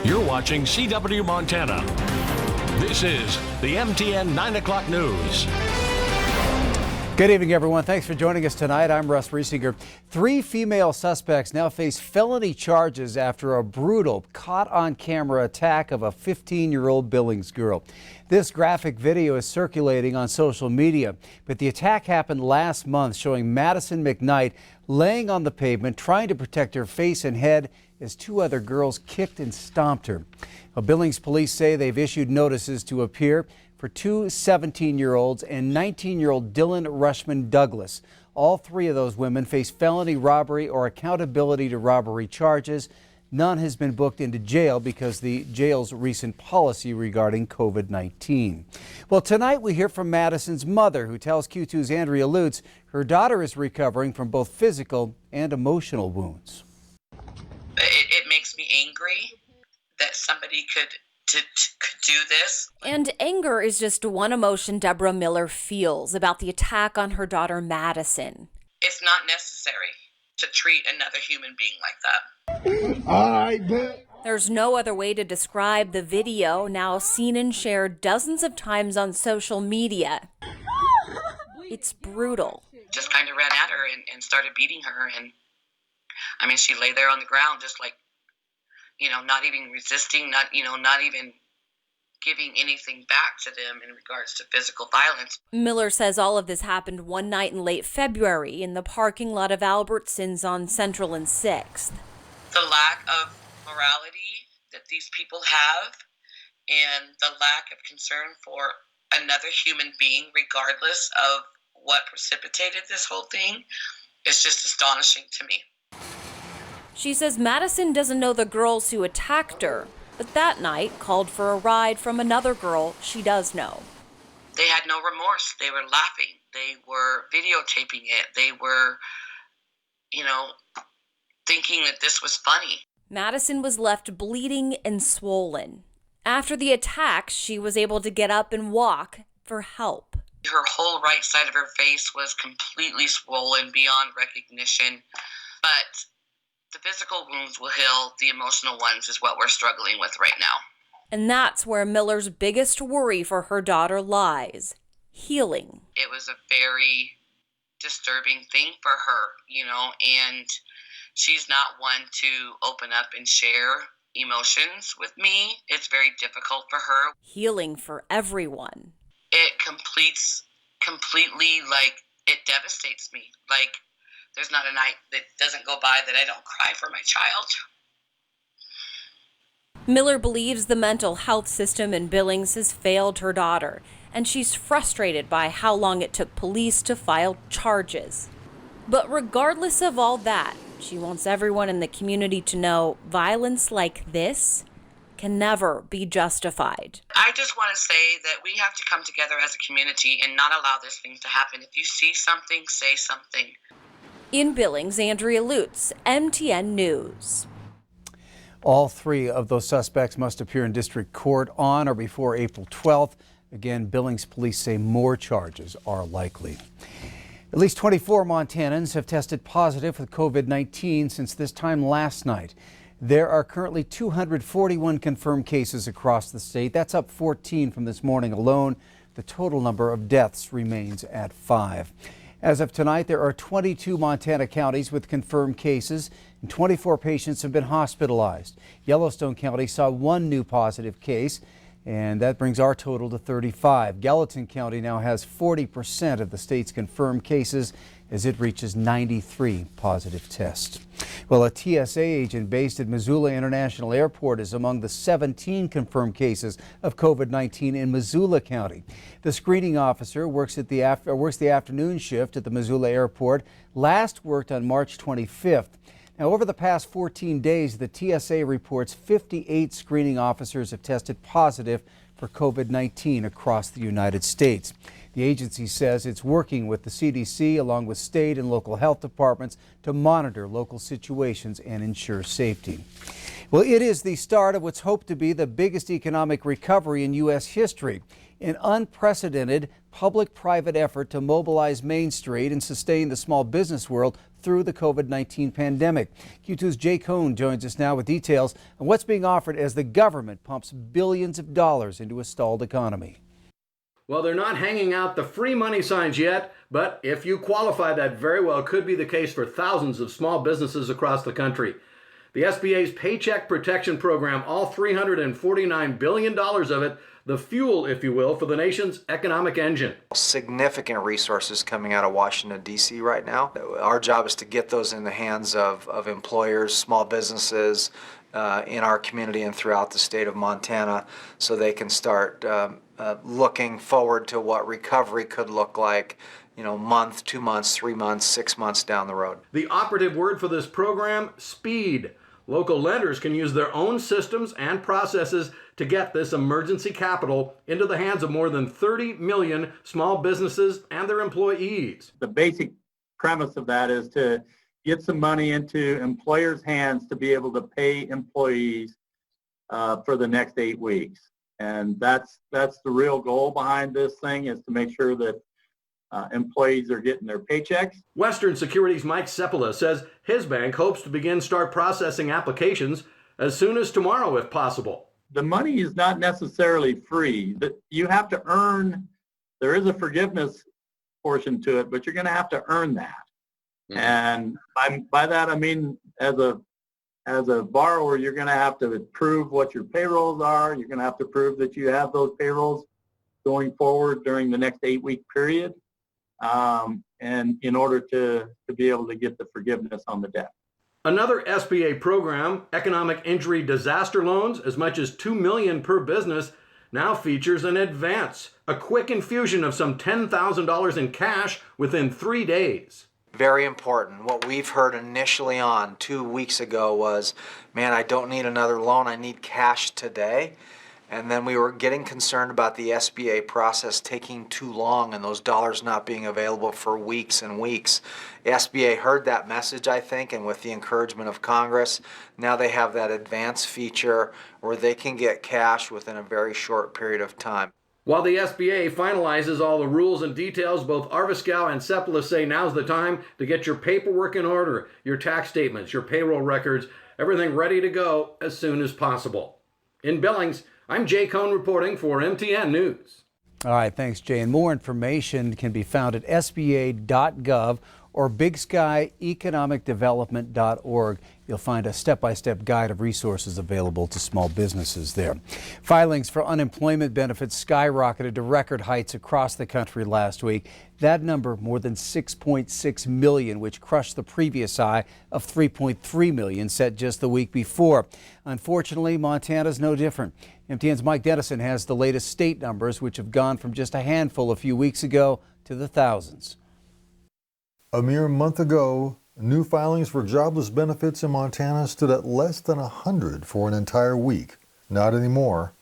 You're watching CW Montana. This is the MTN 9 o'clock news. Good evening, everyone. Thanks for joining us tonight. I'm Russ Riesinger. 3 female suspects now face felony charges after a brutal, caught-on-camera attack of a 15-year-old Billings girl. This graphic video is circulating on social media, but the attack happened last month, showing Madison McKnight laying on the pavement, trying to protect her face and head as 2 other girls kicked and stomped her. Well, Billings police say they've issued notices to appear for 2 17-year-olds and 19-year-old Dylan Rushman Douglas. All 3 of those women face felony robbery or accountability to robbery charges. None has been booked into jail because the jail's recent policy regarding COVID-19. Well, tonight we hear from Madison's mother, who tells Q2's Andrea Lutz her daughter is recovering from both physical and emotional wounds. It makes me angry that somebody could do this. And anger is just one emotion Deborah Miller feels about the attack on her daughter Madison. It's not necessary to treat another human being like that. There's no other way to describe the video, now seen and shared dozens of times on social media. It's brutal. Just kind of ran at her and started beating her. And I mean, she lay there on the ground just like, not even resisting, not even giving anything back to them in regards to physical violence. Miller says all of this happened one night in late February in the parking lot of Albertsons on Central and 6th. The lack of morality that these people have and the lack of concern for another human being, regardless of what precipitated this whole thing, is just astonishing to me. She says Madison doesn't know the girls who attacked her, but that night called for a ride from another girl she does know. They had no remorse. They were laughing. They were videotaping it. They were, thinking that this was funny. Madison was left bleeding and swollen. After the attack, she was able to get up and walk for help. Her whole right side of her face was completely swollen beyond recognition, but the physical wounds will heal. The emotional ones is what we're struggling with right now. And that's where Miller's biggest worry for her daughter lies: healing. It was a very disturbing thing for her, and she's not one to open up and share emotions with me. It's very difficult for her. Healing for everyone. It completely, it devastates me. There's not a night that doesn't go by that I don't cry for my child. Miller believes the mental health system in Billings has failed her daughter, and she's frustrated by how long it took police to file charges. But regardless of all that, she wants everyone in the community to know violence like this can never be justified. I just want to say that we have to come together as a community and not allow this thing to happen. If you see something, say something. In Billings, Andrea Lutz, MTN News. All 3 of those suspects must appear in district court on or before April 12th. Again, Billings police say more charges are likely. At least 24 Montanans have tested positive for COVID-19 since this time last night. There are currently 241 confirmed cases across the state. That's up 14 from this morning alone. The total number of deaths remains at 5. As of tonight, there are 22 Montana counties with confirmed cases, and 24 patients have been hospitalized. Yellowstone County saw 1 new positive case, and that brings our total to 35. Gallatin County now has 40% of the state's confirmed cases as it reaches 93 positive tests. Well, a TSA agent based at Missoula International Airport is among the 17 confirmed cases of COVID-19 in Missoula County. The screening officer works the afternoon shift at the Missoula Airport. Last worked on March 25th. Now, over the past 14 days, the TSA reports 58 screening officers have tested positive for COVID-19 across the United States. The agency says it's working with the CDC along with state and local health departments to monitor local situations and ensure safety. Well, it is the start of what's hoped to be the biggest economic recovery in U.S. history. An unprecedented public-private effort to mobilize Main Street and sustain the small business world through the COVID-19 pandemic. Q2's Jay Cohn joins us now with details on what's being offered as the government pumps billions of dollars into a stalled economy. Well, they're not hanging out the free money signs yet, but if you qualify, that very well could be the case for thousands of small businesses across the country. The SBA's Paycheck Protection Program, all $349 billion of it, the fuel, if you will, for the nation's economic engine. Significant resources coming out of Washington, D.C. right now. Our job is to get those in the hands of employers, small businesses in our community and throughout the state of Montana so they can start looking forward to what recovery could look like, month, 2 months, 3 months, 6 months down the road. The operative word for this program, speed. Local lenders can use their own systems and processes to get this emergency capital into the hands of more than 30 million small businesses and their employees. The basic premise of that is to get some money into employers' hands to be able to pay employees for the next 8 weeks. And that's the real goal behind this thing, is to make sure that employees are getting their paychecks. Western Securities' Mike Seppala says his bank hopes to start processing applications as soon as tomorrow, if possible. The money is not necessarily free. You have to earn. There is a forgiveness portion to it, but you're going to have to earn that. Mm-hmm. And by that I mean, as a borrower, you're going to have to prove what your payrolls are. You're going to have to prove that you have those payrolls going forward during the next 8-week period. And in order to be able to get the forgiveness on the debt. Another SBA program, Economic Injury Disaster Loans, as much as $2 million per business, now features an advance, a quick infusion of some $10,000 in cash within 3 days. Very important. What we've heard initially on 2 weeks ago was, man, I don't need another loan, I need cash today. And then we were getting concerned about the SBA process taking too long and those dollars not being available for weeks and weeks. The SBA heard that message, I think, and with the encouragement of Congress, now they have that advance feature where they can get cash within a very short period of time. While the SBA finalizes all the rules and details, both Arviskow and Seppala say now's the time to get your paperwork in order, your tax statements, your payroll records, everything ready to go as soon as possible. In Billings, I'm Jay Cohn reporting for MTN News. All right, thanks, Jay. And more information can be found at sba.gov or bigsky.economicdevelopment.org. You'll find a step-by-step guide of resources available to small businesses there. Filings for unemployment benefits skyrocketed to record heights across the country last week. That number more than 6.6 million, which crushed the previous high of 3.3 million set just the week before. Unfortunately, Montana's no different. MTN's Mike Madisons has the latest state numbers, which have gone from just a handful a few weeks ago to the thousands. A mere month ago, new filings for jobless benefits in Montana stood at less than 100 for an entire week. Not anymore.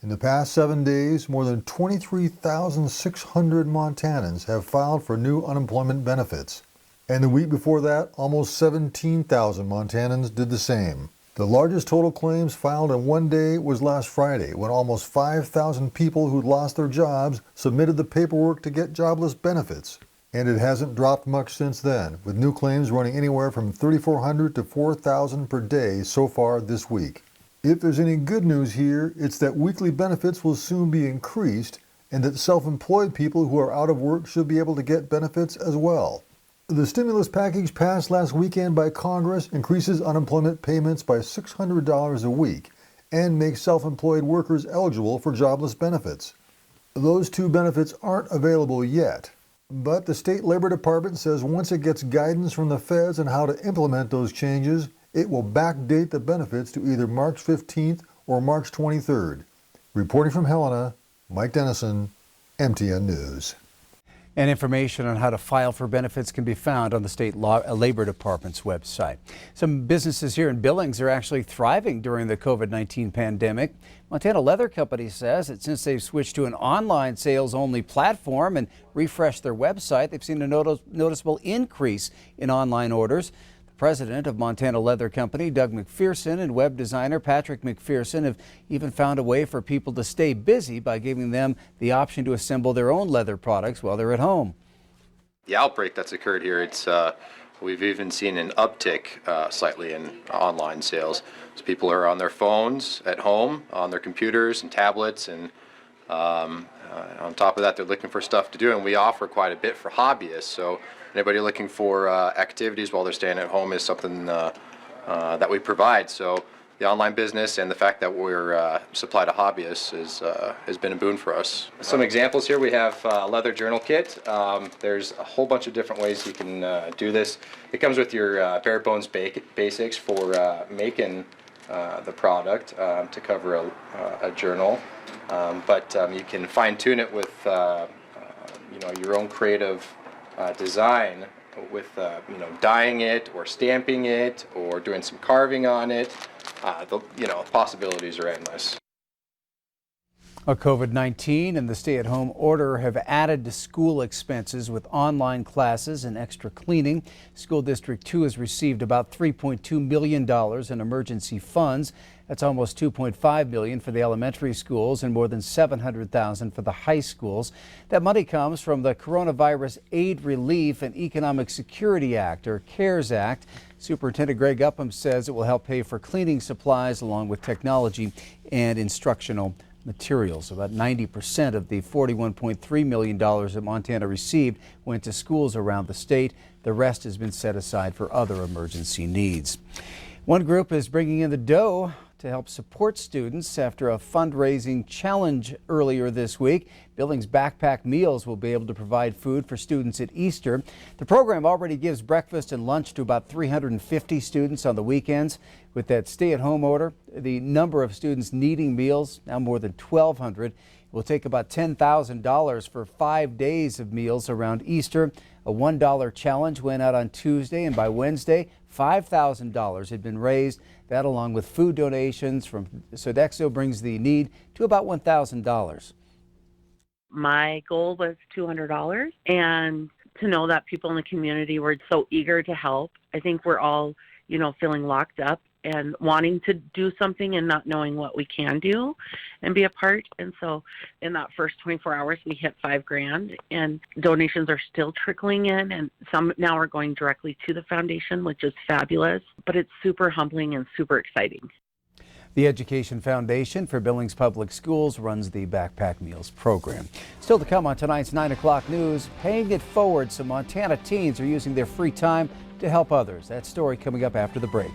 In the past 7 days, more than 23,600 Montanans have filed for new unemployment benefits. And the week before that, almost 17,000 Montanans did the same. The largest total claims filed in one day was last Friday, when almost 5,000 people who'd lost their jobs submitted the paperwork to get jobless benefits. And it hasn't dropped much since then, with new claims running anywhere from 3,400 to 4,000 per day so far this week. If there's any good news here, it's that weekly benefits will soon be increased and that self-employed people who are out of work should be able to get benefits as well. The stimulus package passed last weekend by Congress increases unemployment payments by $600 a week and makes self-employed workers eligible for jobless benefits. Those two benefits aren't available yet. But the state labor department says once it gets guidance from the feds on how to implement those changes, it will backdate the benefits to either March 15th or March 23rd. Reporting from Helena, Mike Dennison, MTN News. And information on how to file for benefits can be found on the state labor department's website. Some businesses here in Billings are actually thriving during the COVID-19 pandemic. Montana Leather Company says that since they've switched to an online sales-only platform and refreshed their website, they've seen a noticeable increase in online orders. The President of Montana Leather Company, Doug McPherson, and web designer Patrick McPherson have even found a way for people to stay busy by giving them the option to assemble their own leather products while they're at home. The outbreak that's occurred here, we've even seen an uptick slightly in online sales. So people are on their phones at home, on their computers and tablets, and on top of that, they're looking for stuff to do, and we offer quite a bit for hobbyists. So anybody looking for activities while they're staying at home is something that we provide. So the online business and the fact that we're supply to hobbyists has been a boon for us. Some examples here, we have a leather journal kit. There's a whole bunch of different ways you can do this. It comes with your bare bones basics for making the product to cover a journal. But you can fine-tune it with your own creative design with dyeing it or stamping it or doing some carving on it. The possibilities are endless. COVID-19 and the stay-at-home order have added to school expenses with online classes and extra cleaning. School District 2 has received about $3.2 million in emergency funds. That's almost $2.5 million for the elementary schools and more than $700,000 for the high schools. That money comes from the Coronavirus Aid, Relief, and Economic Security Act, or CARES Act. Superintendent Greg Upham says it will help pay for cleaning supplies along with technology and instructional materials. About 90% of the $41.3 million that Montana received went to schools around the state. The rest has been set aside for other emergency needs. One group is bringing in the dough to help support students after a fundraising challenge earlier this week. Billings Backpack Meals will be able to provide food for students at Easter. The program already gives breakfast and lunch to about 350 students on the weekends. With that stay-at-home order, the number of students needing meals now more than 1,200. It will take about $10,000 for 5 days of meals around Easter. A $1 challenge went out on Tuesday, and by Wednesday, $5,000 had been raised. That, along with food donations from Sodexo, brings the need to about $1,000. My goal was $200, and to know that people in the community were so eager to help. I think we're all, feeling locked up and wanting to do something and not knowing what we can do and be a part. And so in that first 24 hours, we hit $5,000, and donations are still trickling in, and some now are going directly to the foundation, which is fabulous, but it's super humbling and super exciting. The Education Foundation for Billings Public Schools runs the Backpack Meals program. Still to come on tonight's 9 o'clock news, paying it forward. Some Montana teens are using their free time to help others. That story coming up after the break.